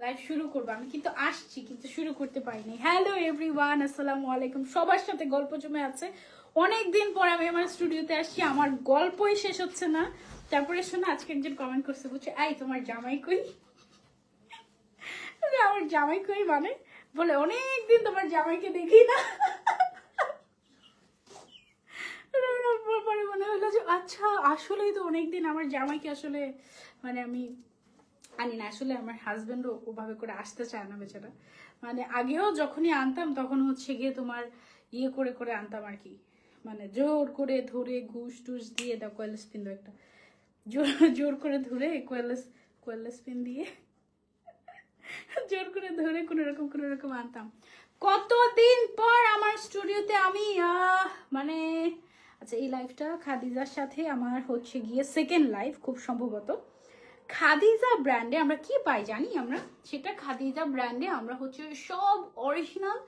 Live শুরু করবো আমি, কিন্তু আসছি কিন্তু শুরু করতে পারিনি। হ্যালো এভরিওয়ান, আসসালামু আলাইকুম। সবার সাথে গল্প জমে আছে, অনেকদিন পর আমি আমার স্টুডিওতে আসছি, আমার গল্পই শেষ হচ্ছে না। তারপরে শোনো, আজকে একজন কমেন্ট করছে, বলছে এই তোমার জামাই কই। আমার জামাই কই মানে বলে অনেকদিন তোমার জামাইকে দেখি না। পরে মনে হলো যে আচ্ছা আসলেই তো অনেকদিন আমার জামাইকে আসলে মানে আমি আনি না। আসলে আমার হাজবেন্ডও ওভাবে করে আসতে চায় না বেচারা। মানে আগেও যখনই আনতাম তখন হচ্ছে গিয়ে তোমার ইয়ে করে করে আনতাম আর কি, মানে জোর করে ধরে ঘুষ টুস দিয়ে দাও কোয়েলেস পিন দাও একটা, জোর জোর করে ধরে কোয়েলেস পিন দিয়ে জোর করে ধরে কোনো রকম আনতাম। কতদিন পর আমার স্টুডিওতে আমি মানে আচ্ছা এই লাইফটা খাদিজার সাথে আমার হচ্ছে গিয়ে সেকেন্ড লাইফ খুব সম্ভবত। খাদিজা ব্র্যান্ডে আমরা কি পাই জানি আমরা, সেটা খাদিজা ব্র্যান্ডে আমরা হচ্ছে সব অরিজিনাল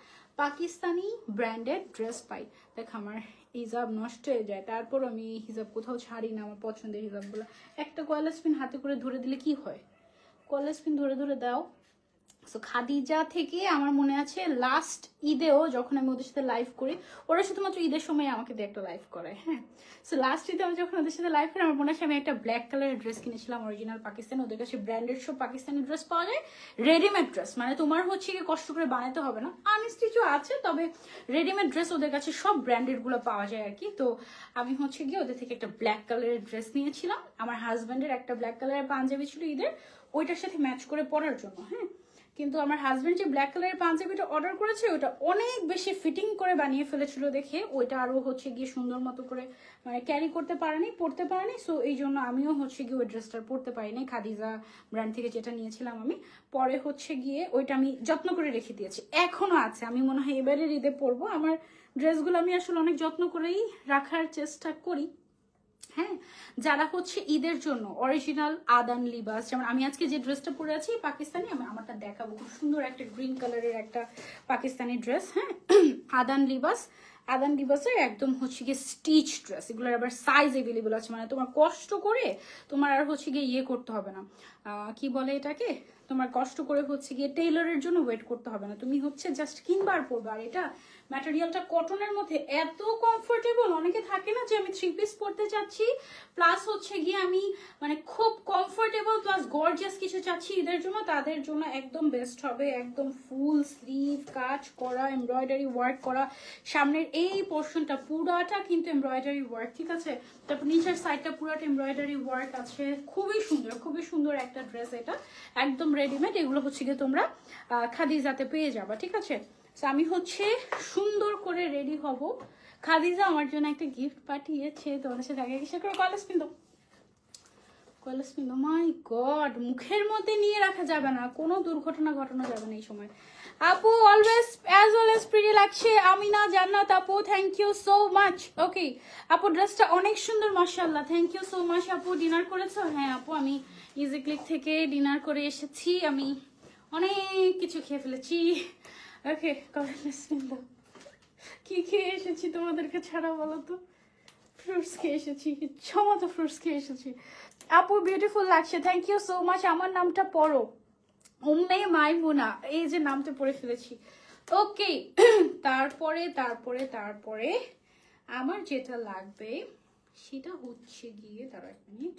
পাকিস্তানি ব্র্যান্ডেড ড্রেস পাই। দেখ আমার হিজাব নষ্ট হয়ে যায়, তারপর আমি হিজাব কোথাও ছাড়ি না, আমার পছন্দের হিজাবগুলো। একটা কয়েলেস পিন হাতে করে ধরে দিলে কি হয়, কয়েলেস পিন ধরে ধরে দাও। সো খাদিজা থেকে আমার মনে আছে লাস্ট ঈদেও যখন আমি ওদের সাথে লাইভ করি, ওরা শুধুমাত্র ঈদের সময় আমাকে দিয়ে একটা লাইভ করে। হ্যাঁ, সো লাস্ট ঈদে আমি যখন ওদের সাথে লাইভ করি, আমার মনে আছে আমি একটা ব্ল্যাক কালারের ড্রেস কিনেছিলাম অরিজিনাল পাকিস্তানি। ওদের কাছে ব্র্যান্ডেড সব পাকিস্তানি ড্রেস পাওয়া যায়, রেডিমেড ড্রেস, মানে তোমার হচ্ছে কি কষ্ট করে বানাতে হবে না, আনস্টিচও আছে, তবে রেডিমেড ড্রেস ওদের কাছে সব ব্র্যান্ডেড গুলো পাওয়া যায় আর কি। তো আমি হচ্ছে গিয়ে ওদের থেকে একটা ব্ল্যাক কালারের ড্রেস নিয়েছিলাম। আমার হাজব্যান্ডের একটা ব্ল্যাক কালারের পাঞ্জাবি ছিল ঈদের, ওইটার সাথে ম্যাচ করে পরার জন্য। হ্যাঁ, কিন্তু আমার হাজবেন্ড যে ব্ল্যাক কালারের পাঞ্জাবিটা অর্ডার করেছে ওটা অনেক বেশি ফিটিং করে বানিয়ে ফেলেছিল দেখে ওইটা আরো হচ্ছে গিয়ে সুন্দর মতো করে মানে ক্যারি করতে পারেনি, পরতে পারেনি। সো এই জন্য আমিও হচ্ছে গিয়ে ওই ড্রেসটা পরতে পারিনি, খাদিজা ব্র্যান্ড থেকে যেটা নিয়েছিলাম আমি। পরে হচ্ছে গিয়ে ওইটা আমি যত্ন করে রেখে দিয়েছি, এখনো আছে। আমি মনে হয় এবারের ঈদে পরবো। আমার ড্রেসগুলো আমি আসলে অনেক যত্ন করেই রাখার চেষ্টা করি। হ্যাঁ, যারা হচ্ছে ঈদের জন্য অরিজিনাল আদান লিবাস, যেমন আমি আজকে যে ড্রেসটা পরে আছি পাকিস্তানি, আমি আমারটা দেখাবো, খুব সুন্দর একটা গ্রিন কালারের একটা পাকিস্তানি ড্রেস। হ্যাঁ, আদান লিবাসের একদম হচ্ছে গিয়ে স্টিচ ড্রেস, এগুলোর আবার সাইজ এভেলেবল আছে, মানে তোমার কষ্ট করে তোমার আর হচ্ছে গিয়ে ইয়ে করতে হবে না, কি বলে এটাকে, তোমার কষ্ট করে হচ্ছে গিয়ে টেইলরের জন্য ওয়েট করতে হবে না, তুমি হচ্ছে জাস্ট কিনবার পরবে। আর এটা ম্যাটেরিয়ালটা কটনের মধ্যে এত কমফোর্টেবল, অনেকে থাকে না যে আমি থ্রি পিস পরতে চাচ্ছি প্লাস হচ্ছে গিয়ে আমি মানে খুব কমফোর্টেবল প্লাস গর্জিয়াস কিছু চাচ্ছি ঈদের জন্য, তাদের জন্য একদম বেস্ট হবে। একদম ফুল স্লিভ কাজ করা, এমব্রয়ডারি ওয়ার্ক করা, সামনের এই পোর্শনটা পুরাটা কিন্তু এমব্রয়ডারি ওয়ার্ক, ঠিক আছে, তারপর নিচের সাইডটা পুরাটা এমব্রয়ডারি ওয়ার্ক আছে। খুবই সুন্দর একটা ড্রেস, এটা একদম রেডিমেড। এগুলো হচ্ছে গিয়ে তোমরা খাদিজাতে পেয়ে যাবা, ঠিক আছে। আমি হচ্ছে সুন্দর করে রেডি হব। খাদিজা আমার জন্য একটা গিফট পাঠিয়েছে, তোমাদের সাথে আগে কিসে করে কলেজ পিন্ধো। মাই গড, মুখের মধ্যে নিয়ে রাখা যাবে না, কোনো দুর্ঘটনা ঘটানো যাবে না এই সময়। আপু অলওয়েজ প্রিটি লাগছে। আমিনা জান্নাত আপু, থ্যাংক ইউ সো মাচ। ওকে আপু, ড্রেসটা অনেক সুন্দর মাশাআল্লাহ, থ্যাংক ইউ সো মাচ। আপু ডিনার করেছো? হ্যাঁ আপু, আমি ইজি ক্লিক থেকে ডিনার করে এসেছি, আমি অনেক কিছু খেয়ে ফেলেছি। ওকে, কি খেয়ে এসেছি তোমাদেরকে ছাড়া বলো তো? ফ্রুটস খেয়ে এসেছি, ইচ্ছামতো ফ্রুটস খেয়ে এসেছি। আপু বিউটিফুল লাগছে, থ্যাংক ইউ সো মাচ। আমার নামটা পড়ো, উম্মে মাইমুনা, এই যে নামটা পড়ে ফেলেছি। ওকে, তারপরে আমার যেটা লাগবে সেটা হচ্ছে গিয়ে, দাঁড়া এক মিনিট,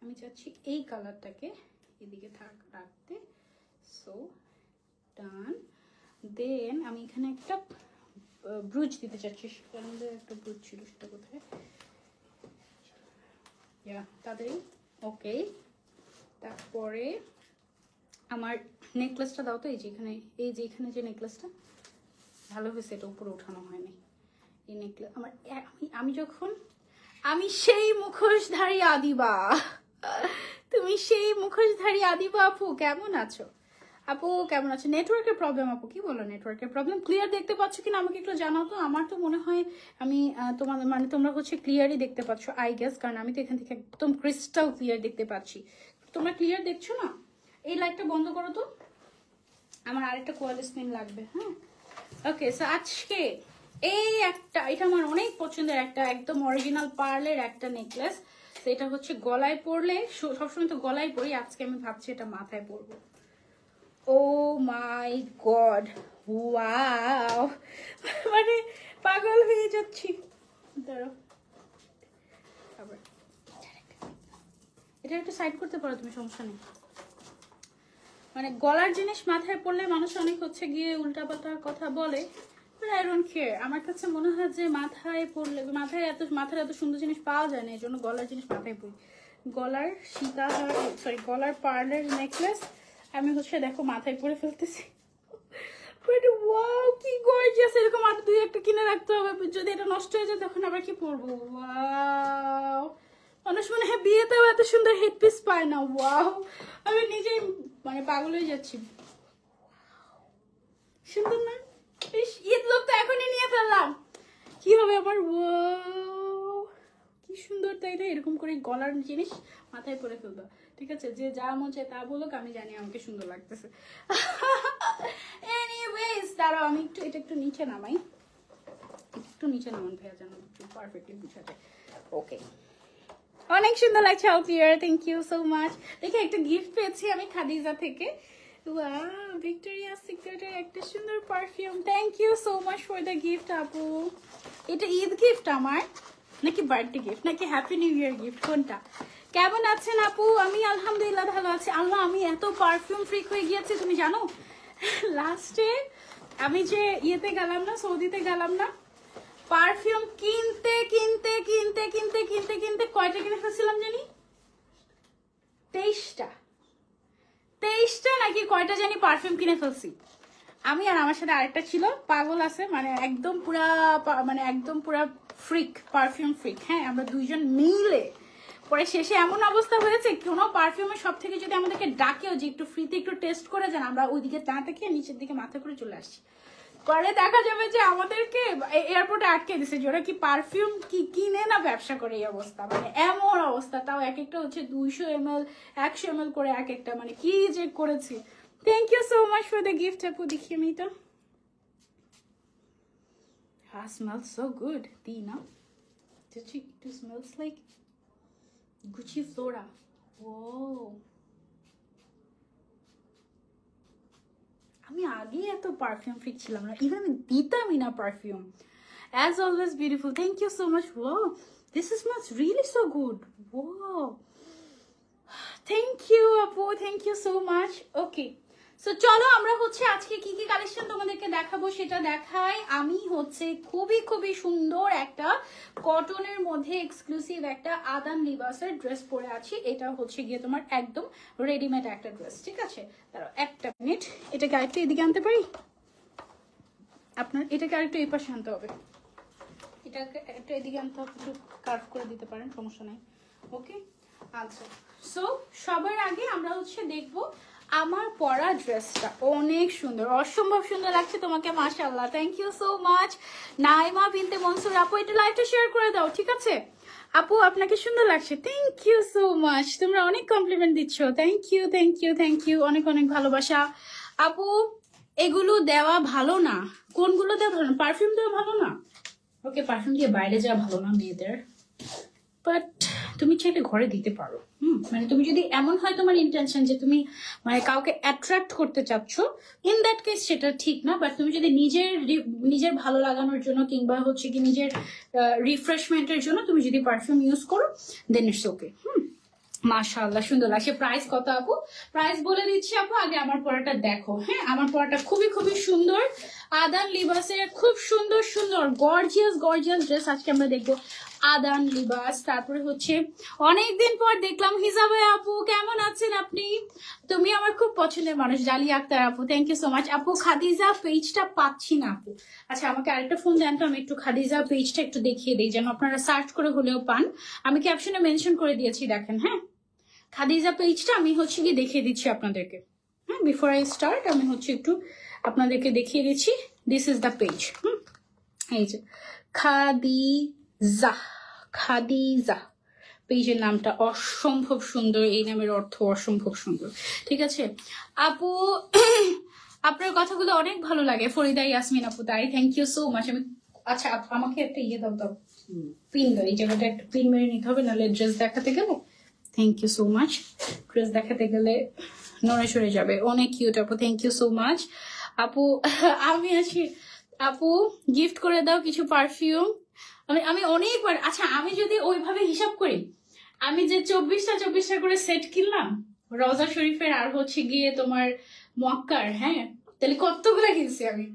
আমি চাচ্ছি এই কালারটাকে এদিকে রাখতে। সো ডান। দেন আমি এখানে একটা ব্রুজ দিতে চাচ্ছি, একটা ব্রুজ ছিল, সেটা কোথায়, তাদের। ওকে, তারপরে আমার নেকলেসটা দাও তো, এই যে এখানে যে নেকলেসটা, ভালো হয়েছে এটা উপরে উঠানো হয়নি। এই নেকলেস আমার, আমি সেই মুখোশধারী আদিবা, তুমি সেই মুখোশধারী আদিবা। আপু কেমন আছো? নেটওয়ার্কের প্রবলেম আপু, কি বলো নেটওয়ার্কের প্রবলেম? ক্লিয়ার দেখতে পাচ্ছ কিনা আমাকে একটু জানাও তো। আমার তো মনে হয় আমি তোমাদের মানে তোমরা হচ্ছে ক্লিয়ারই দেখতে পাচ্ছ আই গেস, কারণ আমি তো এখান থেকে একদম ক্রিস্টাল ক্লিয়ার দেখতে পাচ্ছি। তোমরা ক্লিয়ার দেখছো না? এই লাইটটা বন্ধ করো তো, আমার আরেকটা কোয়ালিস পিন লাগবে। হ্যাঁ, ওকে, সো আজকে এটা আমার অনেক পছন্দের একটা একদম অরিজিনাল পার্লের একটা নেকলেস। তো এটা হচ্ছে গলায় পরলে, সবসময় তো গলায় পরি, আজকে আমি ভাবছি এটা মাথায় পরবো। মাই গড, ওয়াও, মানে পাগল হয়ে যাচ্ছি। দাঁড়াও, আবার এটা একটু সাইড করতে পারো তুমি, সমস্যা নেই। মানে গলার জিনিস মাথায় পড়লে মানুষ অনেক হচ্ছে গিয়ে উল্টাপাল্টা কথা বলে, আই ডোন্ট কেয়ার। আমার কাছে মনে হয় যে মাথায় পড়লে, মাথার এত সুন্দর জিনিস পাওয়া যায় না, এই জন্য গলার জিনিস মাথায় পড়ি। গলার সীতাহার, সরি গলার পার্লের নেকলেস আমি হচ্ছে দেখো মাথায় পরে ফেলতেছি। ওয়াও কি গর্জিয়াস, এরকম আর দুই একটা কিনে রাখতে হবে, যদি এটা নষ্ট হয়ে যায় তখন আবার কি পরবো। ওয়াও, মানুষ মনে হয় বিয়েতেও এত সুন্দর হেডপিস পায় না। ওয়াও, আমি নিজেই মানে পাগল হয়ে যাচ্ছি। সুন্দর না? ঈদ লোক তো এখনই নিয়ে ফেললাম, কি হবে আমার। ওয়াও কি সুন্দর, তাই না? এরকম করে গলার জিনিস মাথায় পরে ফেলবো, ঠিক আছে? যে যা মন চায় তা বলুক, আমি জানি আমাকে সুন্দর লাগতেছে। এনিওয়েজ দাঁড়াও, আমি এটা একটু নিচে নামাই, একটু নিচে নামান ভাইয়া, যেন একটু পারফেক্টলি বুঝা যায়। ওকে, অনেক সুন্দর লাগছে। All clear, thank you so much. দেখে একটা গিফট পেয়েছি আমি খাদিজা থেকে। ওয়াও, ভিক্টোরিয়াস সিক্রেটের একটা সুন্দর perfume. Thank you so much for the gift আপু। এটা ঈদ গিফট আমার, নাকি বার্থডে গিফট, নাকি হ্যাপি নিউ ইয়ার গিফট, কোনটা? কেমন আছেন আপু? আমি আলহামদুলিল্লাহ ভালো আছি। আল্লাহ, আমি এত পারফিউম ফ্রিক হয়ে গিয়েছি তুমি জানো। লাস্টে আমি যে ইয়েতে গেলাম না, সৌদিতে গেলাম না, পারফিউম কিনতে কিনতে কিনতে কিনতে কিনতে কিনতে কয়টা কিনে ফেলছিলাম জানি? 23টা নাকি কয়টা জানি পারফিউম কিনে ফেলছি আমি। আর আমার সাথে আরেকটা ছিল, পাগল আছে, মানে একদম পুরা ফ্রিক, পারফিউম ফ্রিক। হ্যাঁ, আমরা দুইজন মিলে পরে শেষে এমন অবস্থা হয়েছে, কোনো পারফিউমের সব থেকে যদি আমাদেরকে ডাকেও যে একটু ফ্রিতে একটু টেস্ট করে যান, আমরা ওইদিকে তা থেকে নিচের দিকে মাথা করে চলে আসছি। পরে দেখা যাবে যে আমাদেরকে এয়ারপোর্টে আটকে দিছে, যে ওরা কি পারফিউম কি কিনে না ব্যবসা করে। এই অবস্থা, মানে এমন অবস্থা। তাও এক একটা হচ্ছে 200 ml 100 ml করে এক একটা, মানে কি যে করেছি। Thank you so much for the gift আপু। দেখি আমি তো, smells so good. Tina, it smells like Gucci Flora. Whoa, আমি আগে এত পারফিউম ফ্রিক ছিলাম না, ইভেন আমি দিতামই না perfume. As always beautiful. Thank you so much. Wow, this smells really so good. Wow, thank you আপু, thank you so much. Okay, so চলো আমরা হচ্ছে আজকে কি কি কালেকশন তোমাদেরকে দেখাবো সেটা দেখাই। আমি হচ্ছে খুবই খুবই সুন্দর একটা কটনের মধ্যে এক্সক্লুসিভ একটা আদান লিবাসের ড্রেস পরে আছি। এটা হচ্ছে গিয়ে তোমার একদম রেডিমেড একটা ড্রেস, ঠিক আছে? দাঁড়াও একটা মিনিট, এটাকে আরেকটু এদিকে আনতে পারি? আপনার এটাকে আরেকটু এই পাশে আনতে হবে, এটাকে একটু এদিকে আনতে হবে, একটু কার্ভ করে দিতে পারেন, সমস্যা নাই। ওকে, আচ্ছা। সো সবার আগে আমরা হচ্ছে দেখবো আমার পরা ড্রেসটা। অনেক সুন্দর, অসম্ভব সুন্দর লাগছে তোমাকে, মাশাআল্লাহ। Thank you so much Naima Binte Mansur আপু। এটা লাইভটা শেয়ার করে দাও, ঠিক আছে আপু? আপনাকে সুন্দর লাগছে, থ্যাংক ইউ সো মাচ। তোমরা অনেক কমপ্লিমেন্ট দিচ্ছ, thank you thank you thank you, অনেক অনেক ভালোবাসা আপু। এগুলো দেওয়া ভালো না, কোনগুলো দেওয়া ভালো না? পারফিউম দেওয়া ভালো না। ওকে, পারফিউম দিয়ে বাইরে যাওয়া ভালো না মেয়েদের, বাট তুমি চাইলে ঘরে দিতে পারো। মানে তুমি যদি এমন হয় তোমার ইন্টেনশন যে তুমি মানে কাউকে অ্যাট্রাক্ট করতে চাচ্ছ, ইন দ্যাট কেস সেটা ঠিক না। বাট তুমি যদি নিজের ভালো লাগানোর জন্য কিংবা হচ্ছে কি নিজের রিফ্রেশমেন্টের জন্য তুমি যদি পারফিউম ইউজ করো, দেন ইটস ওকে। মাশাআল্লাহ, সুন্দর লাগছে। প্রাইস কত আপু? প্রাইস বলে দিচ্ছি আপু, আগে আমার পরাটা দেখো। হ্যাঁ, আমার পরাটা খুবই খুবই সুন্দর, আদান লিবাসের খুব সুন্দর সুন্দর গর্জিয়াস গর্জিয়াস ড্রেস আজকে আমরা দেখবো। আদান লিবাস, তারপরে হচ্ছে অনেকদিন পর দেখলাম হিজাবে আপু, কেমন আছেন আপনি? তুমি আমার খুব পছন্দের মানুষ, জালি আক্তার আপু, থ্যাংক ইউ সো মাচ আপু। খাদিজা পেজটা পাচ্ছি না আপু। আচ্ছা, আমাকে আরেকটা ফোন দেন তো, আমি একটু খাদিজা পেজটা একটু দেখিয়ে দিই, যেন আপনারা সার্চ করে হলেও পান। আমি ক্যাপশনে মেনশন করে দিয়েছি, দেখেন। হ্যাঁ, খাদিজা পেজটা আমি হচ্ছে কি দেখিয়ে দিচ্ছি আপনাদেরকে। হ্যাঁ, বিফোর আই স্টার্ট আমি হচ্ছে একটু আপনাদেরকে দেখিয়ে দিচ্ছি। This is the page. এই যে খাদিজা, খাদিজা পেজের নামটা অসম্ভব সুন্দর, এই নামের অর্থ অসম্ভব সুন্দর, ঠিক আছে আপু? আপনার কথাগুলো অনেক ভালো লাগে, ফরিদা ইয়াসমিন আপু, তাই থ্যাংক ইউ সো মাচ। আমি আচ্ছা, আমাকে একটা ইয়ে দাও, দাও পিন দাও, এই জায়গাটা একটা পিন মেরে নিতে হবে, নাহলে ড্রেস দেখাতে গেলে। Thank you so much. Dress দেখাতে গেলে নড়ে সরে যাবে। অনেক কিউট আপু, থ্যাংক ইউ সো মাচ আপু। আমি আছি আপু, গিফট করে দাও কিছু পারফিউম। আমি অনেকবার, আচ্ছা আমি যদি ওইভাবে হিসাব করি, আমি যে 24টা করে সেট কিনলাম রওজা শরীফের আর হচ্ছে গিয়ে তোমার মক্কার, হ্যাঁ তাহলে কতগুলা কিনছি আমি,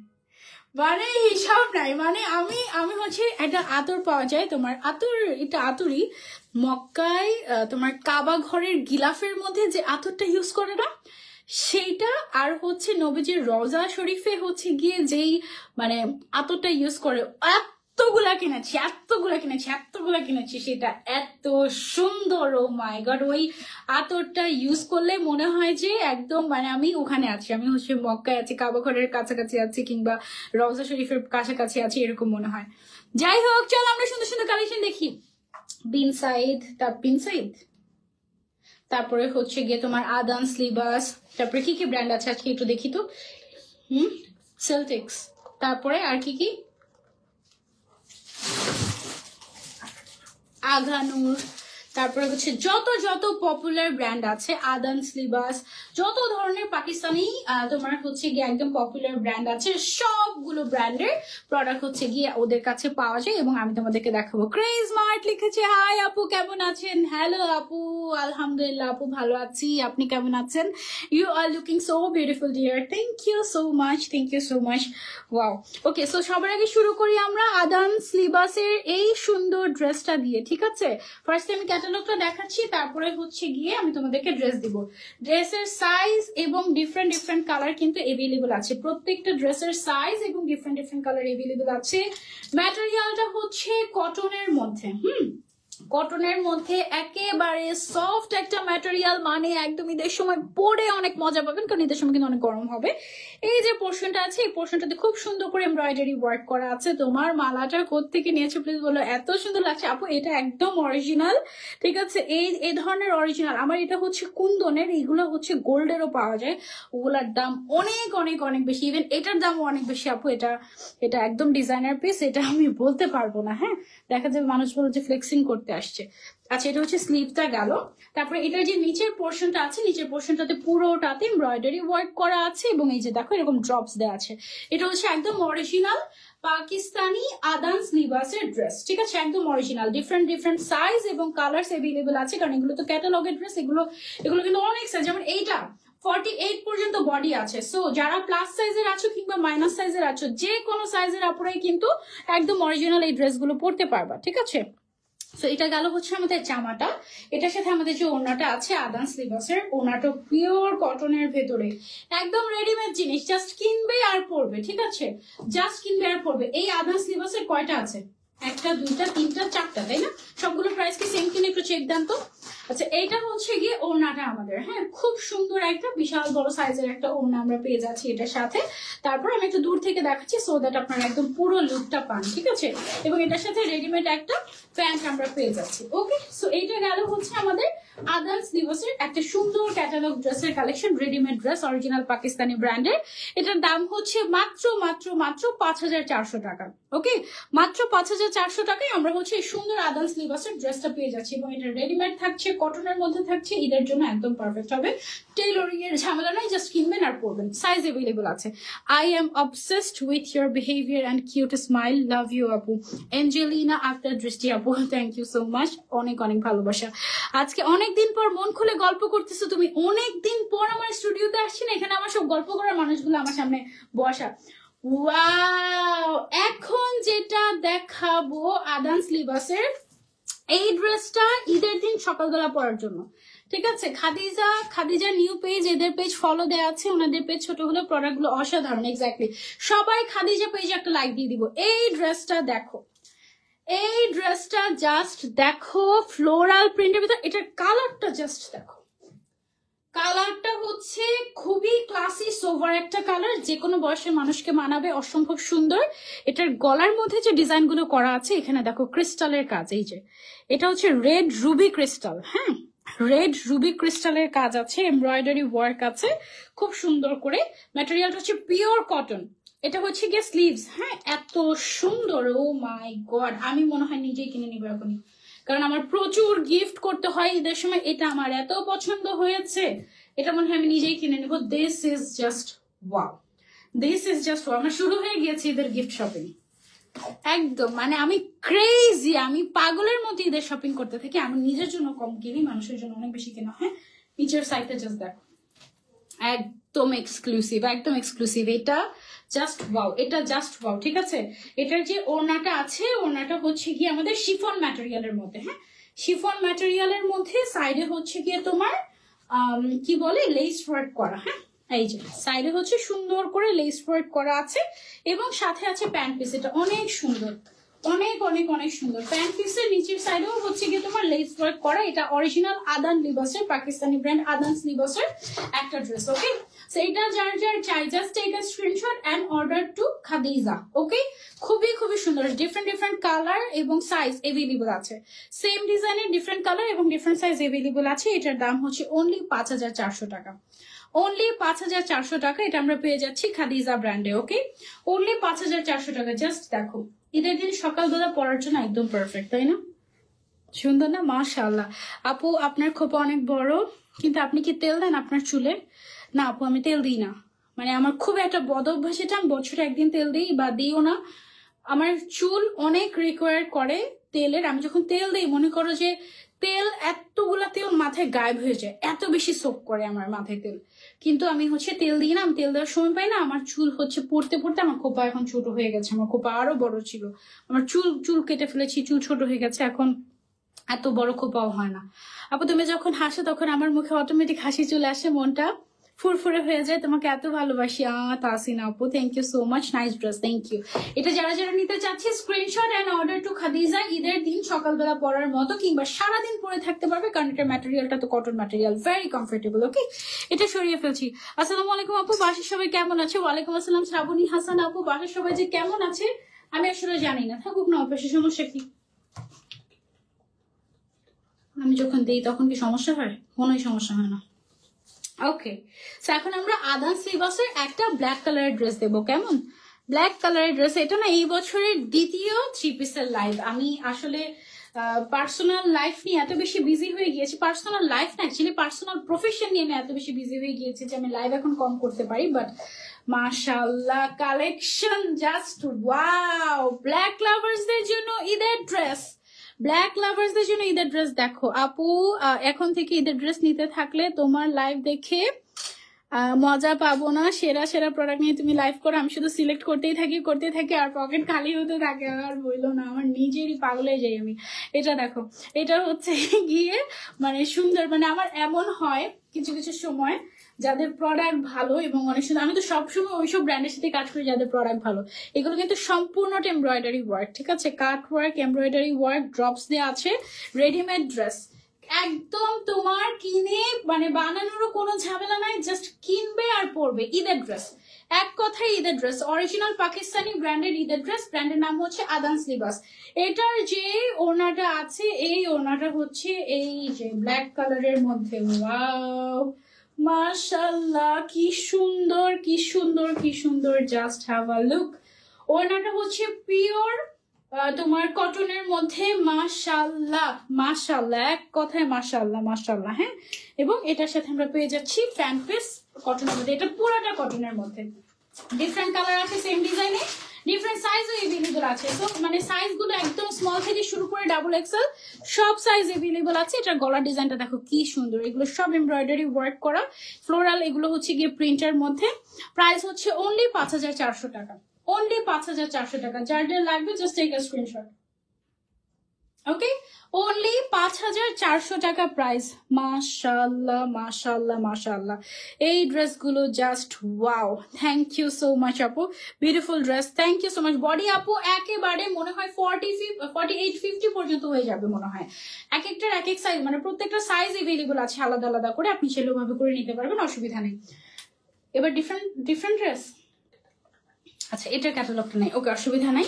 মানে হিসাব নাই। মানে আমি হচ্ছে একটা আতর পাওয়া যায় তোমার, আতর এটা আতরই মক্কায় তোমার কাবা ঘরের গিলাফের মধ্যে যে আতরটা ইউজ করে না সেইটা, আর হচ্ছে নবীজির রওজা শরীফে হচ্ছে গিয়ে যেই মানে আতরটা ইউজ করে, এতগুলা কিনেছি সেটা এত সুন্দর। ও মাই গড, ওই আতরটা ইউজ করলে মনে হয় যে একদম মানে আমি ওখানে আছি, আমি হচ্ছে মক্কায় আছি, কাবা ঘরের কাছাকাছি আছি, কিংবা রওজা শরীফের কাছাকাছি আছি, এরকম মনে হয়। যাই হোক, চল আমরা সুন্দর সুন্দর কালেকশন দেখি। বিন সাইদ, তারপরে হচ্ছে গিয়ে তোমার আদান স্লিবাস, তারপরে কি কি ব্র্যান্ড আছে আজকে একটু দেখি তো। সেলটেক্স, তারপরে আর কি কি, আগানুর, তারপরে হচ্ছে যত যত পপুলার ব্র্যান্ড আছে, আদান স্লিবাস, যত ধরনের পাকিস্তানি তোমার হচ্ছে গিয়ে একদম পপুলার ব্র্যান্ড আছে, সবগুলো ব্র্যান্ডের প্রোডাক্ট হচ্ছে গিয়ে ওদের কাছে পাওয়া যায় এবং আমি তোমাদেরকে দেখাবো। ক্রেজ মার্ট লিখেছে, হাই আপু কেমন আছেন? হ্যালো আপু, আলহামদুলিল্লাহ আপু ভালো আছি, আপনি কেমন আছেন? You are looking so beautiful dear, thank you so much. Wow, okay, so সবার আগে শুরু করি আমরা আদান স্লিবাসের এই সুন্দর ড্রেসটা দিয়ে, ঠিক আছে? ফার্স্ট আমি ক্যাটালগটা দেখাচ্ছি, তারপরে হচ্ছে গিয়ে আমি তোমাদেরকে ড্রেস দিব। ড্রেসের সাইজ এবং ডিফারেন্ট কালার কিন্তু এভেলেবল আছে, প্রত্যেকটা ড্রেসের সাইজ এবং ডিফারেন্ট কালার এভেলেবল আছে। ম্যাটেরিয়ালটা হচ্ছে কটনের মধ্যে, কটনের মধ্যে একেবারে সফট একটা ম্যাটেরিয়াল, মানে একদম ঈদের সময় পরে অনেক মজা পাবেন, কারণ ঈদের সময় কিন্তু অনেক গরম হবে। এই যে পোর্শনটা আছে, এই পোর্শনটাতে খুব সুন্দর করে এমব্রয়ডারি ওয়ার্ক করা আছে। তোমার মালাটা কোত্থেকে নিয়েছো প্লিজ বলো, এত সুন্দর লাগছে আপু। এটা একদম অরিজিনাল, ঠিক আছে? এই ধরনের অরিজিনাল। আমার এটা হচ্ছে কুন্দনের, এইগুলো হচ্ছে গোল্ডেরও পাওয়া যায়, ওগুলার দাম অনেক অনেক অনেক বেশি, ইভেন এটার দামও অনেক বেশি আপু। এটা একদম ডিজাইনার পিস, এটা আমি বলতে পারবো না, হ্যাঁ দেখা যাবে মানুষ বলে যে ফ্লেক্সিং করতে আসছে। আচ্ছা, এটা হচ্ছে স্লিভটা গেল। তারপরে এটার যে নিচের পোর্শনটা আছে, নিচের পোর্শনটাতে পুরোটাতে এমব্রয়ডারি ওয়ার্ক করা আছে এবং এই যে দেখো এরকম ড্রপস দেওয়া আছে। এটা হচ্ছে একদম অরিজিনাল পাকিস্তানি আদান স্লিভাসের ড্রেস, ঠিক আছে? একদম অরিজিনাল, ডিফারেন্ট সাইজ এবং কালার্স এভেলেবেল আছে, কারণ এগুলো তো ক্যাটালগের ড্রেস, এগুলো কিন্তু অনেক সাইজ। যেমন এইটা 48 পর্যন্ত বডি আছে। সো যারা প্লাস সাইজের আছো কিংবা মাইনাস সাইজের আছো, যে কোনো সাইজের আপুরাই কিন্তু একদম অরিজিনাল এই ড্রেসগুলো পরতে পারবা, ঠিক আছে? সো এটা গেল হচ্ছে আমাদের জামাটা। এটার সাথে আমাদের যে ওড়নাটা আছে আদান স্লিভাসের, ওড়নাটা পিওর কটনের ভেতরে, একদম রেডিমেড জিনিস, জাস্ট কিনবে আর পরবে, ঠিক আছে? জাস্ট কিনবে আর পরবে। এই আদান স্লিভাসের কয়টা আছে? 1 2 3 4 তাই না? সবগুলো প্রাইস কি সেম কিনে একটু চেক দেন তো। আচ্ছা, এইটা হচ্ছে গিয়ে ওড়নাটা আমাদের, হ্যাঁ খুব সুন্দর একটা বিশাল বড় সাইজের একটা ওড়না আমরা পেয়ে যাচ্ছি এটার সাথে। তারপর আমি একটু দূর থেকে দেখাচ্ছি সো দ্যাট আপনারা একদম পুরো লুকটা পান, ঠিক আছে? এবং এটার সাথে রেডিমেড একটা প্যান্ট আমরা পেয়ে যাচ্ছি। ওকে, সো এইটা গেল হচ্ছে আমাদের আদান স্লিভসের একটা সুন্দর ক্যাটালগ ড্রেসের collection, readymade dress original Pakistani ব্র্যান্ডের। এটার দাম হচ্ছে মাত্র 5,400 টাকা। ওকে, মাত্র 5,400 টাকায় আমরা হচ্ছে এই সুন্দর আদান স্লিভসের ড্রেসটা পেয়ে যাচ্ছি এবং এটা রেডিমেড থাকছে, কটনের মধ্যে থাকছে, ঈদের জন্য একদম পারফেক্ট হবে। টেইলরিং এর ঝামেলা নাই, জাস্ট কিনবেন আর পরবেন। সাইজ এভেলেবল আছে। I am obsessed with your behaviour and cute smile, love you আপু। এঞ্জেলিনা আক্তার দৃষ্টি আপু, থ্যাংক ইউ সো মাচ, অনেক অনেক ভালোবাসা। আজকে অনেকদিন পর মন খুলে গল্প করতেছো তুমি, অনেকদিন পর আমার স্টুডিওতে আসছি না, এখানে আমার সব গল্প করার মানুষগুলো আমার সামনে বসা। ওয়াও, এখন যেটা দেখাবো আদান স্লিভাসের এই ড্রেসটা ঈদের দিন সকালবেলা পরার জন্য, ঠিক আছে? খাদিজা নিউ পেজ, এদের পেজ ফলো দেওয়া আছে, ওনাদের পেজ ছোট হলো, প্রোডাক্ট গুলো অসাধারণ। এক্স্যাক্টলি, সবাই খাদিজা পেজে একটা লাইক দিয়ে দিব। এই ড্রেসটা দেখো, এই ড্রেসটা জাস্ট দেখো, ফ্লোরাল প্রিন্টের ভিতর, এটার কালারটা জাস্ট দেখো, কালারটা হচ্ছে খুবই ক্লাসি সোভার একটা কালার, যে কোনো বয়সের মানুষকে মানাবে, অসম্ভব সুন্দর। এটার গলার মধ্যে যে ডিজাইন গুলো করা আছে, এখানে দেখো ক্রিস্টালের কাজ, এই যে এটা হচ্ছে রেড রুবি ক্রিস্টাল, হ্যাঁ রেড রুবি ক্রিস্টালের কাজ আছে, এমব্রয়ডারি ওয়ার্ক আছে খুব সুন্দর করে। ম্যাটেরিয়ালটা হচ্ছে পিওর কটন। এটা হচ্ছে গিয়ে স্লিভস, হ্যাঁ এত সুন্দর, ও মাই গড, আমি মনে হয় নিজেই কিনে নিবো এখনই, কারণ আমার প্রচুর গিফট করতে হয় ঈদের সময়। এটা আমার এত পছন্দ হয়েছে, এটা মনে হয় আমি নিজেই কিনে নেবো। This is just wow, this is just wow. আমার শুরু হয়ে গিয়েছে ঈদের গিফট শপিং, একদম মানে আমি ক্রেজি, আমি পাগলের মতো ঈদের শপিং করতে থাকি। আমি নিজের জন্য কম কিনি, মানুষের জন্য অনেক বেশি কেনা হয়। নিচের সাইডে জাস্ট দেখো, একদম এক্সক্লুসিভ, একদম এক্সক্লুসিভ। এটা জাস্ট ওয়াও, এটা জাস্ট ওয়াও, ঠিক আছে। এটার যে ওড়নাটা আছে, ওড়নাটা হচ্ছে গিয়ে আমাদের শিফন ম্যাটেরিয়ালের মধ্যে, হ্যাঁ শিফন ম্যাটেরিয়ালের মধ্যে সাইডে হচ্ছে গিয়ে তোমার কি বলে লেস ওয়ার্ক করা, হ্যাঁ এই যে সাইডে হচ্ছে সুন্দর করে লেস ওয়ার্ক করা আছে এবং সাথে আছে প্যান্ট পিস। এটা অনেক সুন্দর, অনেক অনেক অনেক সুন্দর। প্যান্ট পিসের নিচের সাইডেও হচ্ছে গিয়ে তোমার লেস ওয়ার্ক করা। এটা অরিজিনাল আদান লিবাসের, পাকিস্তানি ব্র্যান্ড আদান লিবাসের একটা ড্রেস। ওকে, সেইটা যার যার চাই just take a screenshot and order to Khadija. Okay, খুবই খুবই সুন্দর, ডিফারেন্ট ডিফারেন্ট কালার এবং সাইজ এভেলেবল আছে। সেম ডিজাইনের ডিফারেন্ট কালার এবং ডিফারেন্ট সাইজ এভেলেবল আছে। এটার দাম হচ্ছে অনলি 5400 টাকা, অনলি 5400 টাকা। এটা আমরা পেয়ে যাচ্ছি খাদিজা ব্র্যান্ডে। ওকে, অনলি 5400 টাকা। জাস্ট দেখো, ঈদের দিন সকালবেলা পরার জন্য একদম পারফেক্ট, তাই না? সুন্দর না? মাশাআল্লাহ। আপু আপনার খোপা অনেক বড়, কিন্তু আপনি কি তেল দেন আপনার চুলে? না আপু, আমি তেল দিই না। মানে আমার খুব একটা বদ অভ্যাস, এটা আমি বছরে একদিন তেল দিই বা দিও না। আমার চুল অনেক রিকোয়ার করে তেলের। আমি যখন তেল দিই মনে করো যে তেল, এতগুলা তেল মাথায় গায়েব হয়ে যায়, এত বেশি সোক করে আমার মাথায় তেল। কিন্তু আমি হচ্ছে তেল দিই না, আমি তেল দেওয়ার সময় পাই না। আমার চুল হচ্ছে পড়তে পড়তে আমার খোপা এখন ছোট হয়ে গেছে। আমার খোপা আরো বড় ছিল, আমার চুল কেটে ফেলেছি, চুল ছোট হয়ে গেছে, এখন এত বড় খোপাও হয় না। আপু তুমি যখন হাসো তখন আমার মুখে অটোমেটিক হাসি চলে আসে, মনটা ফুরফুরে হয়ে যায়। তোমাকে এত ভালোবাসি তাসিনা আপু, thank you so much, nice dress, thank you. এটা যারা যারা নিতে চাচ্ছে screenshot and order to Khadija. ঈদের দিন সকালবেলা পরার মতো কিংবা সারাদিন পরে থাকতে পারবে, কারণ এটার ম্যাটেরিয়ালটা তো কটন ম্যাটেরিয়াল, ভেরি কমফোর্টেবল। ওকে, এটা সরিয়ে ফেলছি। আসসালামু আলাইকুম আপু, বাসার সবাই কেমন আছে? ওয়ালাইকুম আসসালাম শ্রাবণী হাসান আপু, বাসার সবাই যে কেমন আছে আমি আসলে জানি না, থাকুক না অফিসে, সমস্যা কি? আমি যখন দিই তখন কি সমস্যা হয়? কোনোই সমস্যা হয় না। ওকে, এখন আমরা আদান লিবাসের একটা ব্ল্যাক কালারের ড্রেস দেবো, কেমন? ব্ল্যাক কালারের ড্রেস। এটা না এই বছরের দ্বিতীয় 3 পিসের লাইভ। আমি আসলে পার্সোনাল লাইফ নিয়ে এত বেশি বিজি হয়ে গিয়েছি, পার্সোনাল লাইফ না অ্যাকচুয়ালি পার্সোনাল প্রফেশন নিয়ে আমি এত বেশি বিজি হয়ে গিয়েছি যে আমি লাইভ এখন কম করতে পারি। বাট মাশাআল্লাহ কালেকশন জাস্ট ওয়াও। ব্ল্যাক লাভার্সদের জন্য ঈদের ড্রেস, ব্ল্যাক লাভার্সদের জন্য ঈদের ড্রেস। দেখো আপু, এখন থেকে ঈদের ড্রেস নিতে থাকলে তোমার লাইভ দেখে মজা পাবো না। সেরা সেরা প্রোডাক্ট নিয়ে তুমি লাইভ করো, আমি শুধু সিলেক্ট করতেই থাকি আর পকেট খালি হতে থাকে। আর বললো না, আমার নিজেরই পাগলে যাই আমি। এটা দেখো, এটা হচ্ছে গিয়ে মানে সুন্দর, মানে আমার এমন হয় কিছু কিছু সময় যাদের প্রোডাক্ট ভালো এবং অনেক সুন্দর, আমি তো সবসময় ওইসব ব্র্যান্ডের সাথে কাজ করি যাদের প্রোডাক্ট ভালো। এগুলো কিন্তু সম্পূর্ণটা এমব্রয়ডারি ওয়ার্ক, ঠিক আছে, কাট ওয়ার্ক, এমব্রয়ডারি ওয়ার্ক, ড্রপস দেওয়া আছে, রেডিমেড ড্রেস। একদম তোমার কিনে মানে বানানোরও কোনো ঝামেলা নাই, জাস্ট কিনবে আর পরবে। ঈদের ড্রেস, এক কথায় ঈদের ড্রেস, অরিজিনাল পাকিস্তানি ব্র্যান্ডের ঈদের ড্রেস। ব্র্যান্ডের নাম হচ্ছে আদান লিবাস। এটার যে ওড়নাটা আছে, এই ওড়নাটা হচ্ছে এই যে ব্ল্যাক কালারের মধ্যে। ওয়াও মাশাআল্লাহ, কি সুন্দর কি সুন্দর কি সুন্দর, জাস্ট হ্যাভ আ লুক। ওড়নাটা হচ্ছে পিওর তোমার কটনের মধ্যে। মাশাআল্লাহ মাশাআল্লাহ, এক কথায় মাশাআল্লাহ মাশাআল্লাহ। হ্যাঁ, এবং এটার সাথে আমরা পেয়ে যাচ্ছি প্যান্ট পিস কটনের মধ্যে। এটা পুরোটা কটনের মধ্যে, ডিফারেন্ট কালার আছে, সেম ডিজাইনে ডিফারেন্ট সাইজও এভেলেবল আছে। তো মানে সাইজ গুলো একদম স্মল থেকে শুরু করে ডাবল এক্সেল সব সাইজ এভেলেবল আছে। এটার গলার ডিজাইনটা দেখো কি সুন্দর, এগুলো সব এমব্রয়ডারি ওয়ার্ক করা, ফ্লোরাল, এগুলো হচ্ছে গিয়ে প্রিন্টের মধ্যে। প্রাইস হচ্ছে অনলি 5400 টাকা, অনলি 5400 টাকা। যার যার লাগবে just take a screenshot. Okay, only 5400 টাকা প্রাইস। মাশাআল্লাহ মাশাআল্লাহ মাশাআল্লাহ, এই ড্রেসগুলো just wow. Thank you so much আপু, beautiful dress, thank you so much. Body আপু একেবারে মনে হয় 48-50 পর্যন্ত হয়ে যাবে মনে হয়। এক একটার এক এক সাইজ, মানে প্রত্যেকটা সাইজ এভেলেবল আছে আলাদা আলাদা করে, আপনি সেভাবে করে নিতে পারবেন, অসুবিধা নেই। এবার ডিফারেন্ট ড্রেস, আচ্ছা এটার ক্যাটালগটা নেই, ওকে অসুবিধা নাই।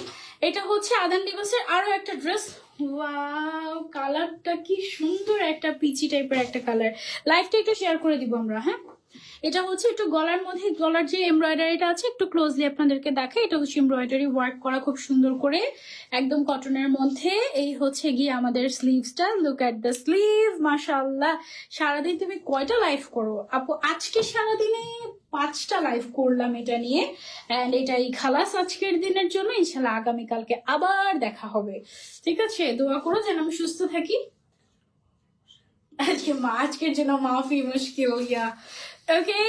এটা হচ্ছে আদান লিবাসের আরো একটা ড্রেস। ওয়াও, কালারটা কি সুন্দর, একটা পিচি টাইপের একটা কালার। লাইভটা একটু শেয়ার করে দিব আমরা। হ্যাঁ, এটা হচ্ছে একটু গলার মধ্যে, গলার যে এমব্রয়ডারিটা আছে একটু ক্লোজলি আপনাদেরকে দেখে, এটা হচ্ছে এমব্রয়ডারি ওয়ার্ক করা খুব সুন্দর করে একদম কটনের মধ্যে। এই হচ্ছে গিয়ে আমাদের স্লিভসটা, লুক এট দ্য স্লিভ, মাশাআল্লাহ। সারাদিন তুমি কয়টা লাইভ করো আপু? আজকে সারাদিনে 5টা লাইভ করলাম এটা নিয়ে, অ্যান্ড এটাই খালাস আজকের দিনের জন্য। ইনশাল্লাহ আগামীকালকে আবার দেখা হবে, ঠিক আছে? দোয়া করো যেন আমি সুস্থ থাকি। আজকের জন্য মাফি মুশকিল ইয়া। ওকে,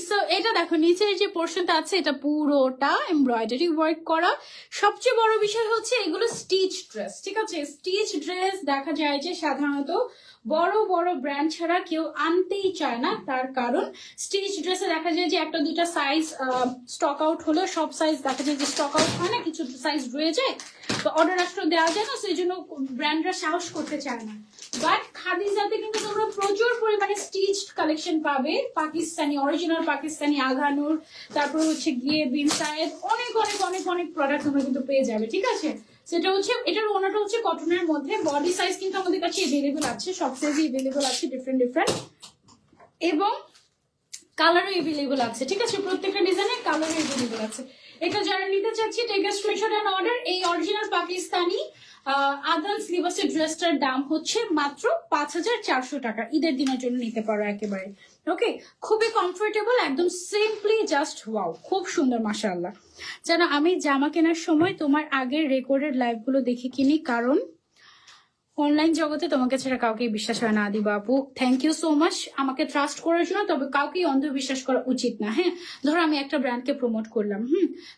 সো এটা দেখো নিচের যে পোর্শনটা আছে এটা পুরোটা এমব্রয়ডারি ওয়ার্ক করা। সবচেয়ে বড় বিষয় হচ্ছে এগুলো স্টিচ ড্রেস, ঠিক আছে? স্টিচ ড্রেস দেখা যায় যে সাধারণত বড় বড় ব্র্যান্ড ছাড়া কেউ আনতেই চায় না, তার কারণ স্টিচ ড্রেসে দেখা যায় যে একটা দুইটা সাইজ স্টক আউট হলো, সব সাইজ দেখা যায় যে স্টক আউট হয় না, কিছু সাইজ রয়ে যায়, তো অর্ডার আসলে দেওয়া যায় না, সেই জন্য ব্র্যান্ডরা সাহস করতে চায় না। বাট খাদিজাতে কিন্তু তোমরা প্রচুর পরিমাণে স্টিচ কালেকশন পাবে, পাকিস্তানি, অরিজিনাল পাকিস্তানি আঘানুর, তারপর হচ্ছে গিয়ে বিন সায়েদ, অনেক অনেক অনেক অনেক প্রোডাক্ট তোমরা কিন্তু পেয়ে যাবে, ঠিক আছে? সেটা হচ্ছে এটার ওনাটা হচ্ছে কটনের মধ্যে, বডি সাইজ কিন্তু আমাদের কাছে এভেলেবল আছে, সব সাইজই এভেলেবল আছে, ডিফারেন্ট ডিফারেন্ট, এবং কালারও এভেলেবল আছে, ঠিক আছে? প্রত্যেকটা ডিজাইনের কালারও এভেলেবল আছে। এটা যারা নিতে চাচ্ছি take a screenshot and order. এই অরিজিনাল পাকিস্তানি আদান স্লিভাসের ড্রেসটার দাম হচ্ছে মাত্র 5400 টাকা। ঈদের দিনের জন্য নিতে পারো একেবারে, ওকে? খুবই কমফোর্টেবল, একদম সিম্পলি জাস্ট ওয়াও, খুব সুন্দর মাশাআল্লাহ। জানো আমি জামা কেনার সময় তোমার আগের রেকর্ডেড লাইভগুলো দেখে কিনি, কারণ অনলাইন জগতে তোমাকে ছাড়া কাউকে বিশ্বাস হয় না। দিবা আপু, থ্যাংক ইউ সো মাচ আমাকে ট্রাস্ট করার জন্য। তবে কাউকেই অন্ধবিশ্বাস করা উচিত না, হ্যাঁ? ধরো আমি একটা ব্র্যান্ডকে প্রমোট করলাম,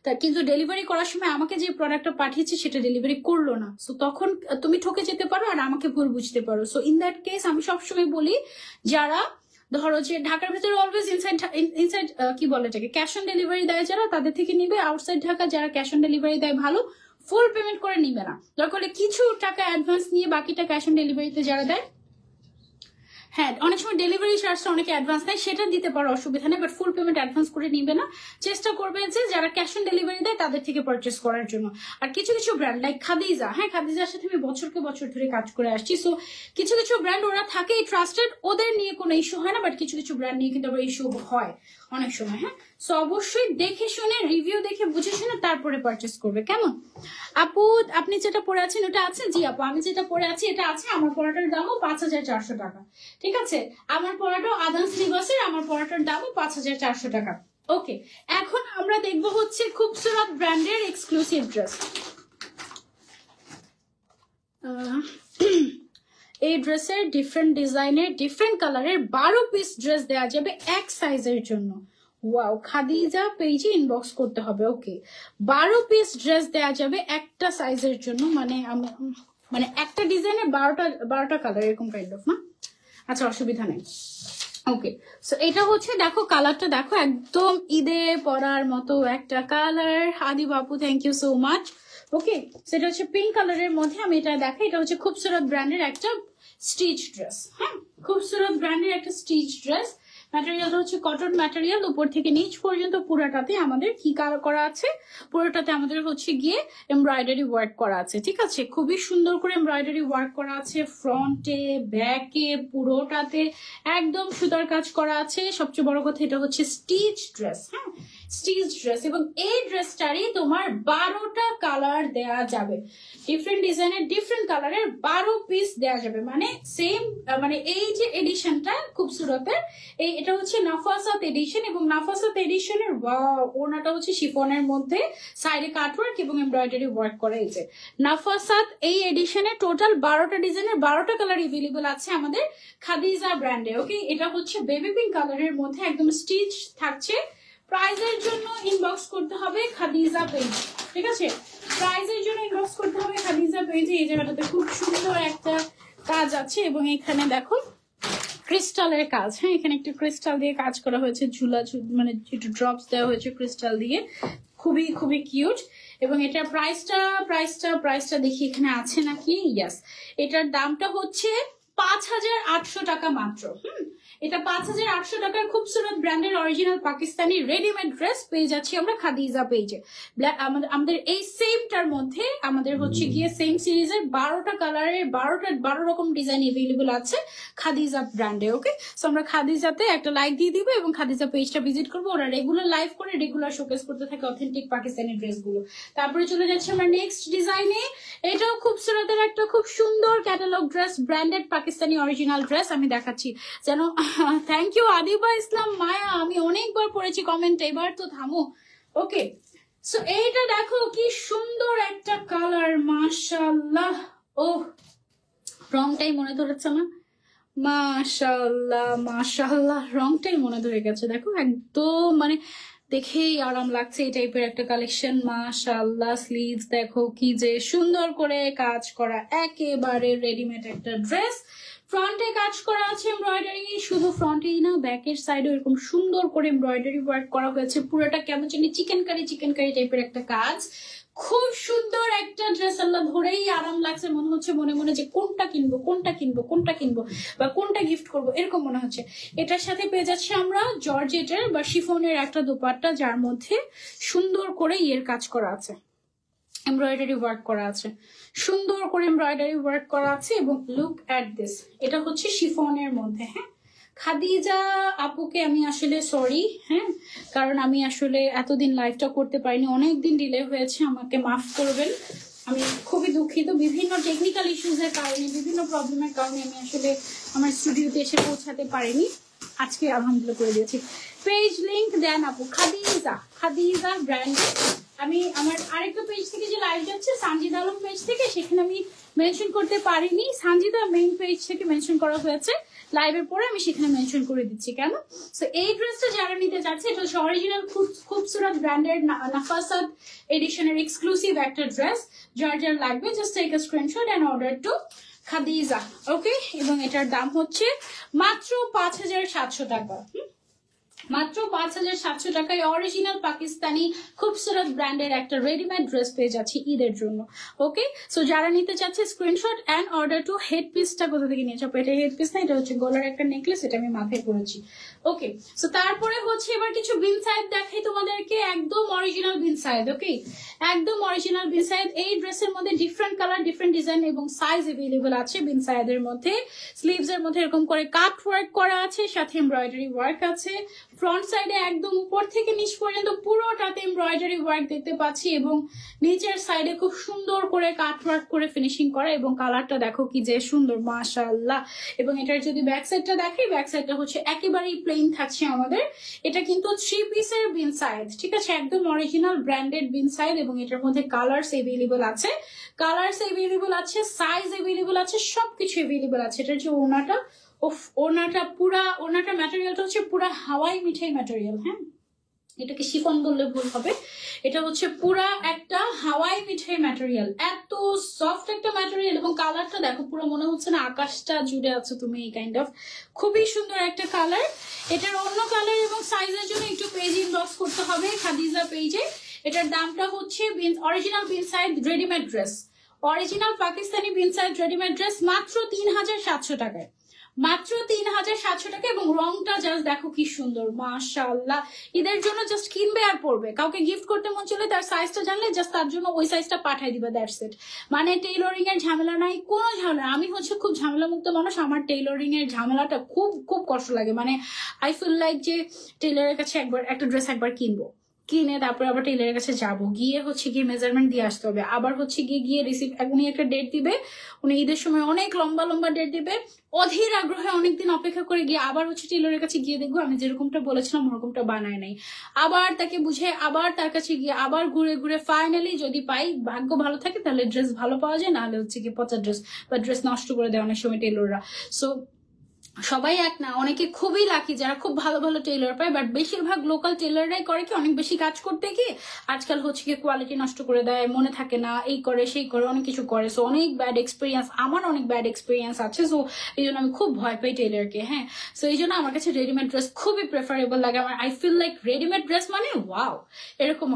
তা কিন্তু ডেলিভারি করার সময় আমাকে যে প্রোডাক্টটা পাঠিয়েছে সেটা ডেলিভারি করলো না, সো তখন তুমি ঠকে যেতে পারো আর আমাকে ভুল বুঝতে পারো। সো ইন দ্যাট কেস আমি সবসময় বলি, যারা ধরো যে ঢাকার ভিতরে অলওয়েজ ইনসাইড কি বলে এটাকে, ক্যাশ অন ডেলিভারি দেয় যারা, তাদের থেকে নিবে। আউটসাইড ঢাকা যারা ক্যাশ অন ডেলিভারি দেয় ভালো, ফুল পেমেন্ট করে নিবে না, দরকার হলে কিছু টাকা অ্যাডভান্স নিয়ে বাকিটা ক্যাশ অন ডেলিভারিতে যারা দেয়, হ্যাঁ অনেক সময় ডেলিভারি চার্জটা অনেকে অ্যাডভান্স দেয়, সেটা দিতে পারো, অসুবিধা নেই, বাট ফুল পেমেন্ট অ্যাডভান্স করে নিবে না। চেষ্টা করবে যে যারা ক্যাশ অন ডেলিভারি দেয় তাদের থেকে পারচেস করার জন্য। আর কিছু কিছু ব্র্যান্ড লাইক খাদিজা, হ্যাঁ খাদিজার সাথে আমি বছরকে বছর ধরে কাজ করে আসছি, সো কিছু কিছু ব্র্যান্ড ওরা থাকেই ট্রাস্টেড, ওদের নিয়ে কোনো ইস্যু হয় না, বাট কিছু কিছু ব্র্যান্ড নিয়ে কিন্তু আবার ইস্যু হয় অনেক সময়, হ্যাঁ? সো অবশ্যই দেখে শুনে, রিভিউ দেখে বুঝে শুনে তারপরে পারচেস করবে, কেমন? আপু আপনি যেটা পরে আছেন ওটা আছে? জি আপু আমি যেটা পরে আছি এটা আছে। আমার পড়াটার দামও 5400 টাকা, ঠিক আছে? আমার পড়াটাও আদান স্লিভাসের, আমার পড়াটার দামও 5400 টাকা। ওকে, এখন আমরা দেখবো হচ্ছে খুবসুরত ব্র্যান্ডের এক্সক্লুসিভ ড্রেস। এই ড্রেসের ডিফারেন্ট ডিজাইনের, ডিফারেন্ট কালারের 12 পিস ড্রেস দেওয়া যাবে এক সাইজের জন্য। ওয়াও, খাদিজা পেজে ইনবক্স করতে হবে, ওকে? 12 পিস ড্রেস দেওয়া যাবে একটা সাইজের জন্য, মানে একটা ডিজাইনের 12টা কালার, এরকম কাইন্ড অফ, না? আচ্ছা অসুবিধা নেই, ওকে। সো এটা হচ্ছে দেখো কালারটা দেখো, একদম ঈদে পরার মতো একটা কালার। আদি বাপু থ্যাংক ইউ সো মাচ, ওকে? সেটা হচ্ছে পিঙ্ক কালারের মধ্যে, আমি এটা দেখো, এটা হচ্ছে খুবসুরত ব্র্যান্ডের একটা স্টিচ ড্রেস, হ্যাঁ খুবসুরত ব্র্যান্ডের একটা স্টিচ ড্রেস। ম্যাটেরিয়ালটা হচ্ছে কটন ম্যাটেরিয়াল, উপর থেকে নিচ পর্যন্ত পুরোটাতে আমাদের কি করা আছে, পুরোটাতে আমাদের হচ্ছে গিয়ে এমব্রয়ডারি ওয়ার্ক করা আছে, ঠিক আছে? খুবই সুন্দর করে এমব্রয়ডারি ওয়ার্ক করা আছে, ফ্রন্টে ব্যাকে পুরোটাতে একদম সুতার কাজ করা আছে। সবচেয়ে বড় কথা এটা হচ্ছে স্টিচ ড্রেস, হ্যাঁ স্টিচ ড্রেস, এবং এই ড্রেসটারই তোমার 12টা কালার দেয়া যাবে, ডিফারেন্ট ডিজাইনের ডিফারেন্ট কালারের 12 পিস দেয়া যাবে, মানে সেম, মানে এই যে এডিশনটা খুবসুরতের, এটা হচ্ছে নাফাসাত এডিশন, এবং নাফাসাত এডিশনের ওড়নাটা হচ্ছে শিফনের মধ্যে সাইডে কাটওয়ার্ক এবং এমব্রয়ডারি ওয়ার্ক করা। এই যে নাফাসাত এই এডিশনে টোটাল 12টা ডিজাইনের 12টা কালার এভেলেবল আছে আমাদের খাদিজা ব্র্যান্ডে, ওকে? এটা হচ্ছে বেবি পিঙ্ক কালারের মধ্যে একদম স্টিচ থাকছে। প্রাইজের জন্য ইনবক্স করতে হবে খাদিজা পেজ, ঠিক আছে? প্রাইজের জন্য ইনবক্স করতে হবে খাদিজা পেজে। এই জায়গাটাতে খুব সুন্দর একটা কাজ আছে, এবং এখানে দেখো ক্রিস্টালের কাজ, হ্যাঁ এখানে একটু ক্রিস্টাল দিয়ে কাজ করা হয়েছে, ঝুলা মানে একটু ড্রপস দেওয়া হয়েছে ক্রিস্টাল দিয়ে, খুবই খুবই কিউট। এবং এটার প্রাইসটা দেখি এখানে আছে নাকি, ইয়াস, এটার দামটা হচ্ছে 5800 টাকা মাত্র। এটা 5,800 টাকার খুবসুরত ব্র্যান্ডের অরিজিনাল পাকিস্তানি রেডিমেড ড্রেস পেয়ে যাচ্ছি আমরা খাদিজা পেজে। আমাদের এই সেমটার মধ্যে আমাদের হচ্ছে গিয়ে সেম সিরিজের 12টা কালারের 12 রকম ডিজাইন এভেলেবল আছে খাদিজা ব্র্যান্ডে। ওকে, সো আমরা খাদিজাতে একটা লাইক দিয়ে দিব এবং খাদিজা পেজটা ভিজিট করবো। ওরা রেগুলার লাইভ করে রেগুলার শোকেস করতে থাকে অথেন্টিক পাকিস্তানি ড্রেসগুলো। তারপরে চলে যাচ্ছে আমরা নেক্সট ডিজাইনে। এটাও খুবসুরতের একটা খুব সুন্দর catalogue dress, branded Pakistani original dress আমি দেখাচ্ছি যেন। থ্যাংক ইউ আদিবা ইসলাম মায়া, আমি অনেকবার পড়েছি কমেন্ট, এবার তো থামো। ওকে, সো এইটা দেখো কি সুন্দর একটা কালার, মাশাআল্লাহ। ও রংটাই মনে ধরেছে না? মাশাআল্লাহ মাশাআল্লাহ, রংটাই মনে ধরে গেছে। দেখো একদম মানে দেখেই আরাম লাগছে এই টাইপের একটা কালেকশন। মাশাআল্লাহ, স্লিভস দেখো কি যে সুন্দর করে কাজ করা, একেবারে রেডিমেড একটা ড্রেস। ফ্রন্টে কাজ করা আছে এমব্রয়ডারি, শুধু ফ্রন্টেই না ব্যাকের সাইডে এরকম সুন্দর করে এমব্রয়ডারি ওয়ার্ক করা হয়েছে। পুরোটা কেমন জানি চিকেন কারি টাইপের একটা কাজ। খুব সুন্দর একটা ড্রেস, আল্লাহ ধরেই আরাম লাগছে। মনে হচ্ছে মনে মনে যে কোনটা কিনবো বা কোনটা গিফট করব, এরকম মনে হচ্ছে। এটার সাথে পেয়ে যাচ্ছি আমরা জর্জেটের বা শিফনের একটা দোপাট্টা, যার মধ্যে সুন্দর করে ইয়ের কাজ করা আছে, এমব্রয়ডারি ওয়ার্ক করা আছে, সুন্দর করে এমব্রয়ডারি ওয়ার্ক করা আছে। এবং লুক অ্যাট দিস, এটা হচ্ছে শিফনের মধ্যে। হ্যাঁ, খাদিজা আপুকে আমি আসলে সরি, হ্যাঁ, কারণ আমি আসলে এতদিন লাইভটা করতে পারিনি, অনেকদিন ডিলে হয়েছে, আমাকে মাফ করবেন। আমি খুবই দুঃখিত, বিভিন্ন টেকনিক্যাল ইস্যুজের কারণে, বিভিন্ন প্রবলেমের কারণে আমি আসলে আমার স্টুডিওতে এসে পৌঁছাতে পারিনি। আজকে আলহামদুলিল্লাহ করে দিয়েছি। পেজ লিংক দেন আপু, খাদিজা ব্র্যান্ড। আমি আমার আরেকটা পেজ থেকে যে লাইভ যাচ্ছে সানজিদা আলম পেজ থেকে, সেখানে আমি মেনশন করতে পারিনি, সানজিদা মেইন পেজ থেকে মেনশন করা হয়েছে। লাইভের পরে আমি সেখানে মেনশন করে দিচ্ছি কেন। সো এই ড্রেসটা যারা নিতে যাচ্ছে, এটা হচ্ছে অরিজিনাল খুবসুরত ব্র্যান্ডের নাফাসাত এডিশনের এক্সক্লুসিভ একটা ড্রেস। যার লাগবে just take a screenshot and order to Khadija. Okay, এবং এটার দাম হচ্ছে মাত্র 5,700 টাকা। মাত্র 5,700 টাকায় অরিজিনাল পাকিস্তানি খুবসুরত ব্র্যান্ডের একটা রেডিমেড ড্রেস পেয়ে যাচ্ছি ঈদের জন্য। ওকে, সো যারা নিতে চাচ্ছে screenshot and order to. Head পিসটা কোথা থেকে নিয়েছো? এটা হেড পিস না, এটা হচ্ছে গলার একটা নেকলেস, এটা আমি মাথায় পরেছি। ওকে, সো তারপরে হচ্ছে এবার কিছু বিন সাইড দেখাই তোমাদেরকে, একদম অরিজিনাল বিন সাইড। ওকে, একদম অরিজিনাল বিন সাইড। এই ড্রেসের মধ্যে ডিফারেন্ট কালার, ডিফারেন্ট ডিজাইন এবং সাইজ এভেলেবল আছে বিন সাইডের মধ্যে। স্লিভস এর মধ্যে এরকম করে কাট ওয়ার্ক করা আছে, সাথে এমব্রয়ডারি ওয়ার্ক আছে। ফ্রন্ট সাইডে একদম উপর থেকে নিচ পর্যন্ত পুরোটাতে এমব্রয়ডারি ওয়ার্ক দেখতে পাচ্ছি, এবং নিচের সাইডে খুব সুন্দর করে কাট ওয়ার্ক করে ফিনিশিং করা, এবং কালারটা দেখো কি যে সুন্দর, মাশাআল্লাহ। এবং এটার যদি ব্যাক সাইডটা দেখি, ব্যাক সাইডটা হচ্ছে একেবারেই প্লেন থাকছে আমাদের। এটা কিন্তু 3 পিসের বিন সাইড, ঠিক আছে, একদম অরিজিনাল ব্র্যান্ডেড বিন সাইড। এবং এটার মধ্যে কালারস এভেলেবল আছে, সাইজ এভেলেবল আছে, সবকিছু এভেলেবল আছে। এটার যে ওনাটা, ওনাটা ম্যাটেরিয়ালটা হচ্ছে পুরা হাওয়াই মিঠাই ম্যাটেরিয়াল। হ্যাঁ, এটাকে শিফন বললে ভুল হবে, এটা হচ্ছে পুরা একটা হাওয়াই মিঠাই ম্যাটেরিয়াল, এত সফট একটা ম্যাটেরিয়াল। এবং কালারটা দেখো, পুরো মনে হচ্ছে না আকাশটা জুড়ে আছো তুমি, এই কাইন্ড অফ খুবই সুন্দর একটা কালার। এটার অন্য কালার এবং সাইজের জন্য একটু পেজ ইনবক্স করতে হবে খাদিজা পেজে। এটার দামটা হচ্ছে original Bin Saeed readymade dress, original Pakistani Bin Saeed readymade dress মাত্র 3,700 টাকায়, মাত্র 3,700 টাকা। এবং রংটা জাস্ট দেখো কি সুন্দর, মাশাআল্লাহ। ঈদের জন্য জাস্ট কিনবে আর পরবে, কাউকে গিফট করতে মন চলে তার সাইজটা জানলে জাস্ট তার জন্য ওই সাইজটা পাঠাই দিবে, দ্যাটস ইট। মানে টেইলরিং এর ঝামেলা নাই, কোনো ঝামেলা। আমি হচ্ছে খুব ঝামেলা মুক্ত মানুষ, আমার টেইলরিং এর ঝামেলাটা খুব খুব কষ্ট লাগে। মানে আই ফিল লাইক যে টেইলরের কাছে একবার একটা ড্রেস একবার কিনবো, কিনে তারপরে আবার টেইলরের কাছে যাবো, গিয়ে হচ্ছে গিয়ে মেজারমেন্ট দিয়ে আসতে হবে, আবার হচ্ছে গিয়ে রিসিভ, উনি একটা ডেট দিবে, উনি ঈদের সময় অনেক লম্বা লম্বা ডেট দিবে, অধীর আগ্রহে অনেকদিন অপেক্ষা করে গিয়ে আবার হচ্ছে টেইলরের কাছে গিয়ে দেখবো আমি যেরকমটা বলেছিলাম ওরকমটা বানায় নাই, আবার তাকে বুঝে আবার তার কাছে গিয়ে আবার ঘুরে ঘুরে ফাইনালি যদি পাই, ভাগ্য ভালো থাকে তাহলে ড্রেস ভালো পাওয়া যায়, নাহলে হচ্ছে গিয়ে পচা ড্রেস বা ড্রেস নষ্ট করে দেয় অনেক সময় টেইলররা। সো সবাই এক না, অনেকে খুবই লাকি যারা খুব ভালো ভালো টেইলর পায়, বাট বেশিরভাগ লোকাল টেইলররাই করে কি অনেক বেশি কাজ করতে গিয়ে আজকাল হচ্ছে কি কোয়ালিটি নষ্ট করে দেয়, মনে থাকে না, এই করে সেই করে অনেক কিছু করে। সো অনেক ব্যাড এক্সপিরিয়েন্স, আমার অনেক ব্যাড এক্সপিরিয়েন্স আছে। সো এই জন্য আমি খুব ভয় পাই টেইলরকে। হ্যাঁ, সো এই জন্য আমার কাছে রেডিমেড ড্রেস খুবই প্রেফারেবল লাগে। আমার I feel like readymade dress মানে ওয়াও, এরকম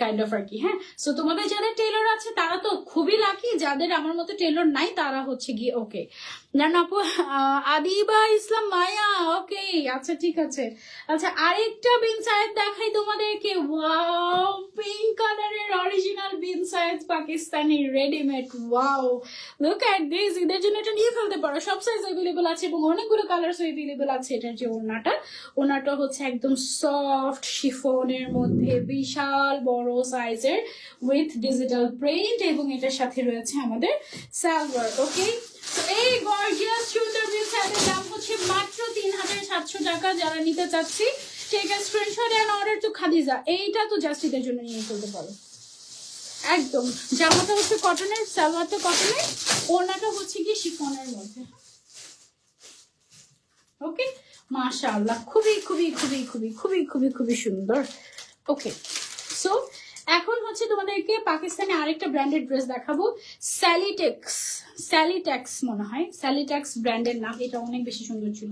কাইন্ড অফ আর কি। হ্যাঁ, সো তোমাদের যাদের টেইলর আছে তারা তো খুবই লাকি, যাদের আমার মতো টেইলর নাই তারা হচ্ছে গিয়ে ওকে। জান আপু, আদি শিবা ইসলাম মায়া, ওকে আচ্ছা ঠিক আছে। আচ্ছা আরেকটা বিন সাইজ দেখাই তোমাদেরকে, ওয়াও পিঙ্ক কালারের original Bin Saeed Pakistani readymade, wow look at this. ঈদের জন্য এটা নিয়ে ফেলতে পারো, সব সাইজ অ্যাভেলেবল আছে এবং অনেকগুলো কালার অ্যাভেলেবল আছে। এটার যে ওড়নাটা হচ্ছে একদম সফট শিফনের মধ্যে বিশাল বড় সাইজের উইথ ডিজিটাল প্রিন্ট এবং এটার সাথে রয়েছে আমাদের সালোয়ার। ওকে, তো এই গর্জিয়াস সুন্দর বিনসাইজের দাম হচ্ছে মাত্র 3700 টাকা। যারা নিতে চাচ্ছি take a screenshot and order to Khadija. এইটা তো জাস্ট ঈদের জন্য নিয়ে ফেলতে পারো একদম। জামাটা হচ্ছে কটনের, সালোয়ারটা কটনের, ওড়নাটা হচ্ছে কি শিফনের মধ্যে। ওকে মাশাআল্লাহ, খুবই খুবই খুবই খুবই খুবই খুবই খুবই সুন্দর। ওকে সো এখন হচ্ছে তোমাদেরকে পাকিস্তানে আরেকটা ব্র্যান্ডেড ড্রেস দেখাবো, স্যালিটেক্স মনে হয়, স্যালিটেক্স ব্র্যান্ডের নাম। এটা অনেক বেশি সুন্দর ছিল।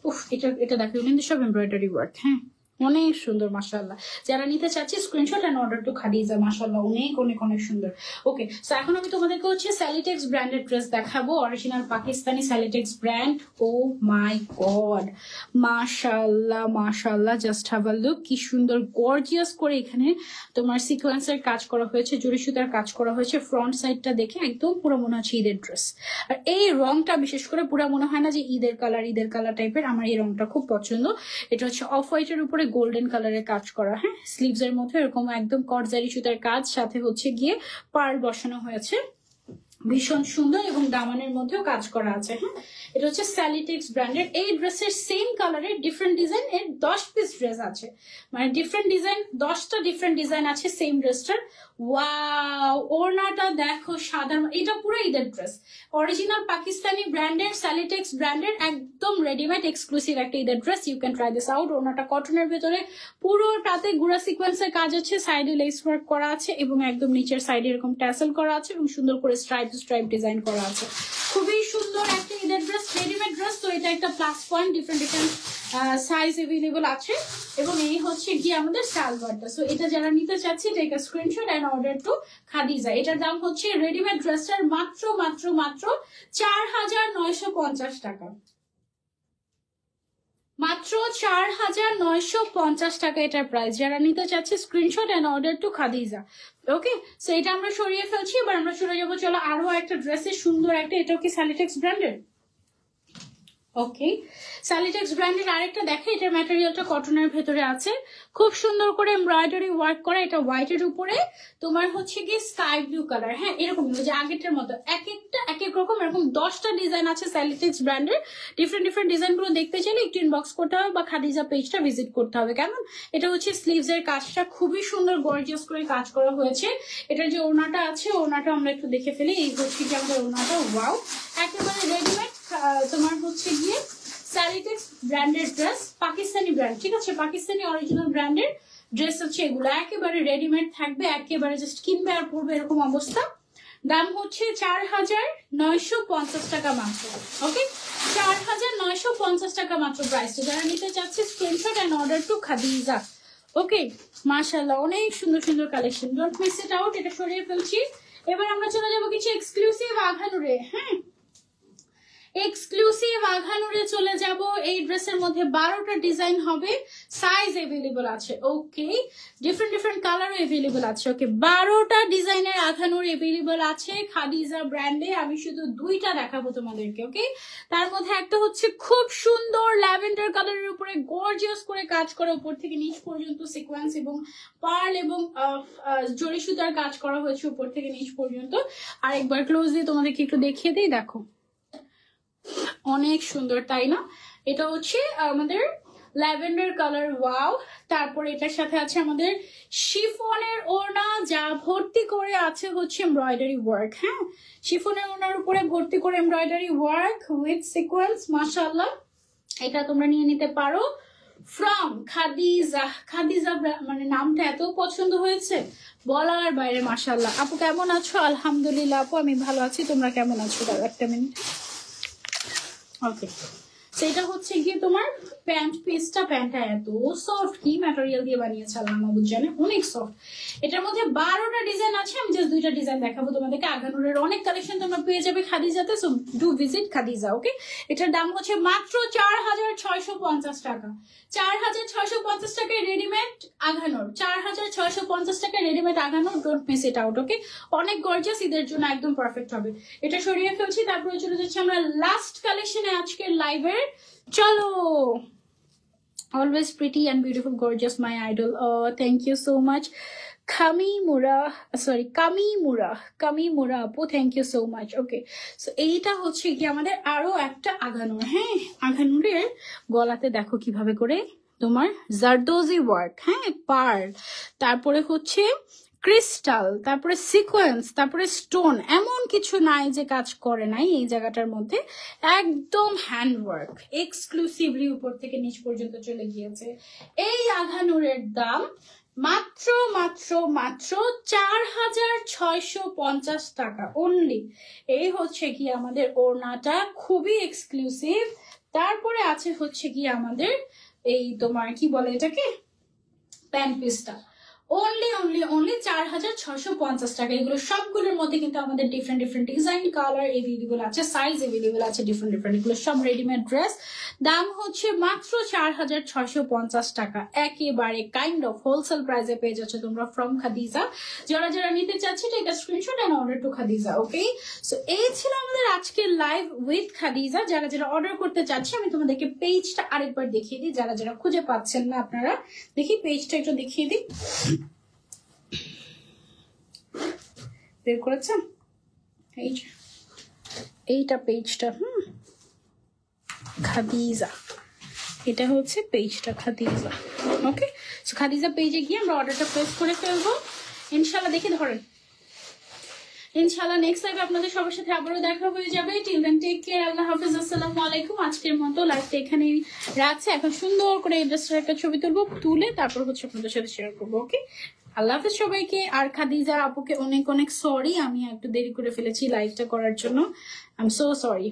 উফ, এটা দেখো কিন্তু সব এমব্রয়ডারি ওয়ার্ক, হ্যাঁ অনেক সুন্দর মাশাআল্লাহ। যারা নিতে চাচ্ছি screenshot and order to Khadija, মাশাআল্লাহ অনেক অনেক অনেক সুন্দর। ওকে সো এখন আমি তোমাদেরকে হচ্ছে স্যালিটেক্স ব্র্যান্ডেড ড্রেস দেখাবো, অরিজিনাল পাকিস্তানি স্যালিটেক্স ব্র্যান্ড। ও মাই গড মাশাআল্লাহ মাশাআল্লাহ, জাস্ট হ্যাভ আ লুক, কি সুন্দর গর্জিয়াস করে এখানে তোমার সিকোয়েন্সের কাজ করা হয়েছে, জরি সুতার কাজ করা হয়েছে। ফ্রন্ট সাইডটা দেখে একদম পুরো মনে হচ্ছে ঈদের ড্রেস। আর এই রংটা বিশেষ করে পুরো মনে হয় না যে ঈদের কালার টাইপের, আমার এই রংটা খুব পছন্দ। এটা হচ্ছে অফ হোয়াইটের উপরে গোল্ডেন কালারের কাজ করা, হ্যাঁ স্লিভস এর মধ্যে এরকম একদম কটজারি সুতার কাজ, সাথে হচ্ছে গিয়ে পার্ল বসানো হয়েছে, ভীষণ সুন্দর এবং দামানের মধ্যেও কাজ করা আছে। হ্যাঁ এটা হচ্ছে স্যালিটেক্স ব্র্যান্ডের। এই ড্রেসের সেম কালারের ডিফারেন্ট ডিজাইন এর 10 পিস ড্রেস আছে, মানে ডিফারেন্ট ডিজাইন 10টা ডিফারেন্ট ডিজাইন আছে সেম ড্রেসটার। ওয়াও ওড়নাটা দেখো সাদা, এটা পুরো ঈদের ড্রেস, অরিজিনাল পাকিস্তানি ব্র্যান্ডের স্যালিটেক্স ব্র্যান্ডের একদম রেডিমেড এক্সক্লুসিভ একটা ঈদের ড্রেস। You can try this out. ওড়নাটা কটনের ভেতরে, পুরোটাতে গুড়া সিকোয়েন্সের কাজ আছে, সাইডে লেস ওয়ার্ক করা আছে এবং একদম নিচের সাইডে এরকম ট্যাসেল করা আছে এবং সুন্দর করে স্ট্রাইপ ডিজাইন করা আছে। খুবই সুন্দর একটা ঈদের ড্রেস, রেডিমেড ড্রেস। তো এটা একটা plus point, different size available আছে এবং এই হচ্ছে গিয়ে আমাদের সালোয়ারটা। সো এটা যারা নিতে চাচ্ছি take a screenshot and order to Khadija. এটার দাম হচ্ছে রেডিমেড ড্রেসটার মাত্র মাত্র মাত্র 4950 টাকা, মাত্র 4950 টাকা এটার প্রাইস। যারা নিতে চাচ্ছে screenshot and order to Khadija. Okay so এটা আমরা সরিয়ে ফেলছি, এবার আমরা সরে যাবো। চলো আরো একটা ড্রেসের সুন্দর একটা, এটাও কি স্যালিটেক্স ব্র্যান্ডের। ওকে স্যালিটেক্স ব্র্যান্ডের আরেকটা দেখে, এটার ম্যাটেরিয়ালটা কটনের ভেতরে আছে, খুব সুন্দর করে এমব্রয়ডারি ওয়ার্ক করা। এটা হোয়াইটের উপরে তোমার হচ্ছে কি স্কাই ব্লু কালার, হ্যাঁ এরকম যে আগেরটার মতো এক একটা এক এক রকম এরকম 10টা ডিজাইন আছে স্যালিটেক্স ব্র্যান্ডের। ডিফারেন্ট ডিজাইন গুলো দেখতে চাইলে একটু ইনবক্স করতে হবে বা খাদিজা পেজটা ভিজিট করতে হবে। কেমন এটা হচ্ছে স্লিভস এর কাজটা খুবই সুন্দর গর্জিয়াস করে কাজ করা হয়েছে। এটার যে ওড়নাটা আছে, ওড়নাটা আমরা একটু দেখে ফেলি। এই হচ্ছে কি আমাদের ওড়নাটা, ওয়াও একেবারে রেডিমেড তোমার হচ্ছে গিয়ে স্যালিটেক্স ব্র্যান্ডের ড্রেস, পাকিস্তানি ব্র্যান্ড, ঠিক আছে পাকিস্তানি অরিজিনাল ব্র্যান্ডের ড্রেস হচ্ছে এগুলো, একেবারে রেডিমেড থাকবে, একেবারে জাস্ট কিনবে আর পরবে এরকম অবস্থা। দাম হচ্ছে 4950 টাকা মাত্র। ওকে 4950 টাকা মাত্র প্রাইস। যারা নিতে চাচ্ছে screenshot and order to Khadija. Okay মাশাআল্লাহ অনেক সুন্দর সুন্দর collection, don't miss it out. এটা সরিয়ে ফেলছি, এবার আমরা চলে যাবো কিছু এক্সক্লুসিভ আঘানুরে। হ্যাঁ এক্সক্লুসিভ আঘানুরে চলে যাব। এই ড্রেসের মধ্যে 12টা ডিজাইন হবে, সাইজ এভেলেবল আছে। ওকে ডিফারেন্ট কালারও এভেলেবল আছে। ওকে 12টা ডিজাইনের আঘানুর এভেলেবল আছে খাদিজা ব্র্যান্ডে। আমি শুধু 2টা দেখাবো তোমাদেরকে। ওকে তার মধ্যে একটা হচ্ছে খুব সুন্দর ল্যাভেন্ডার কালারের উপরে গর্জিয়াস করে কাজ করা, উপর থেকে নিচ পর্যন্ত সিকোয়েন্স এবং পার্ল এবং জরি সুতার কাজ করা হয়েছে উপর থেকে নিচ পর্যন্ত। আর একবার ক্লোজ দিয়ে তোমাদেরকে একটু দেখিয়ে দিই, দেখো অনেক সুন্দর তাই না। এটা হচ্ছে আমাদের ল্যাভেন্ডার কালার, ওয়াও। তারপর এটার সাথে আছে আমাদের শিফনের ওড়না, যা ভর্তি করে আছে হচ্ছে এমব্রয়ডারি ওয়ার্ক। হ্যাঁ শিফনের ওড়নার উপরে ভর্তি করে এমব্রয়ডারি ওয়ার্ক উইথ সিকোয়েন্স, মাশাআল্লাহ। এটা তোমরা নিয়ে নিতে পারো ফ্রম খাদিজা। খাদিজা মানে নামটা এত পছন্দ হয়েছে বলার বাইরে, মাশাআল্লাহ। আপু কেমন আছো? আলহামদুলিল্লাহ আপু আমি ভালো আছি, তোমরা কেমন আছো? দাও একটা মিনিট। ওকে সেটা হচ্ছে গিয়ে তোমার প্যান্ট পিসটা, প্যান্টটা এত সফট, কি ম্যাটেরিয়াল দিয়ে বানিয়েছে আল্লাহ মাহবুব জানে, অনেক সফট। এটার মধ্যে 12টা ডিজাইন আছে, আমি জাস্ট 2টা ডিজাইন দেখাবো তোমাদেরকে। আগানুরের অনেক কালেকশন তোমরা পেয়ে যাবে খাদিজাতে, সো ডু ভিজিট খাদিজা। ওকে, এটার দাম হচ্ছে মাত্র 4650 টাকা। 4650 টাকায় রেডিমেড আগানোর, 4650 টাকায় রেডিমেড আগানোর। Don't miss it out. Okay, অনেক গর্জিয়াস, ঈদের জন্য একদম পারফেক্ট হবে। এটা সরিয়ে ফেলছি, তারপরে চলে যাচ্ছি আমরা লাস্ট কালেকশনে আজকের লাইভের। চলো, always pretty and beautiful, gorgeous, my idol. Oh, thank you so much. Kamimura আপু, thank you so much. Okay, so এইটা হচ্ছে কি আমাদের আরো একটা আগানোর। হ্যাঁ, আগানোরের গলাতে দেখো কিভাবে করে তোমার জারদোজি ওয়ার্ক, হ্যাঁ, পার্ল, তারপরে হচ্ছে ক্রিস্টাল, তারপরে সিকোয়েন্স, তারপরে স্টোন, এমন কিছু নাই যে কাজ করে নাই এই জায়গাটার মধ্যে। একদম হ্যান্ডওয়ার্ক, এক্সক্লুসিভলি উপর থেকে নিচ পর্যন্ত চলে গিয়েছে। এই আঘানুরের দাম মাত্র মাত্র মাত্র 4650 টাকা অনলি। এই হচ্ছে কি আমাদের ওড়নাটা, খুবই এক্সক্লুসিভ। তারপরে আছে হচ্ছে কি আমাদের এই তোমার কি বলে এটাকে, প্যান্ট পিসটা, অনলি 4650 টাকা। এগুলো সবগুলোর মধ্যে কিন্তু আমাদের different different design, colour available আছে, সাইজ এভেলেবল আছে, ডিফারেন্ট ডিফারেন্ট। এগুলো সব রেডিমেড ড্রেস, দাম হচ্ছে মাত্র 4650 টাকা। একেবারে কাইন্ড অফ হোলসেল প্রাইসে পেয়ে যাচ্ছে তোমরা ফ্রম খাদিজা। যারা যারা নিতে চাচ্ছে এটা screenshot and order to Khadija. Okay, so এই ছিল আমাদের আজকের লাইভ উইথ খাদিজা। যারা যারা অর্ডার করতে চাচ্ছে আমি তোমাদেরকে পেজটা আরেকবার দেখিয়ে দিই, যারা যারা খুঁজে পাচ্ছেন না আপনারা। দেখি পেজটা একটু দেখিয়ে দিই, বের করেছেন এইটা পেজটা, খাদিজা, এটা হচ্ছে পেজটা খাদিজা। ওকে, সো খাদিজা পেজে গিয়ে আমরা অর্ডারটা প্লেস করে ফেলবো ইনশাল্লাহ। দেখে ধরেন, ইনশাআল্লাহ নেক্সট লাইভে আপনাদের সবার সাথে আবারও দেখা হয়ে যাবে। টিল দেন টেক কেয়ার, আল্লাহ হাফেজ, আসসালামু আলাইকুম। আজকের মতো লাইভটা এখানেই রাখছি। এখন সুন্দর করে এই ড্রেসটার একটা ছবি তুলবো, তুলে তারপর হচ্ছে আপনাদের সাথে শেয়ার করবো। ওকে, আল্লাহ হাফেজ সবাইকে। আর খাদিজার আপুকে অনেক অনেক সরি, আমি একটু দেরি করে ফেলেছি লাইভটা করার জন্য, আই এম সো সরি।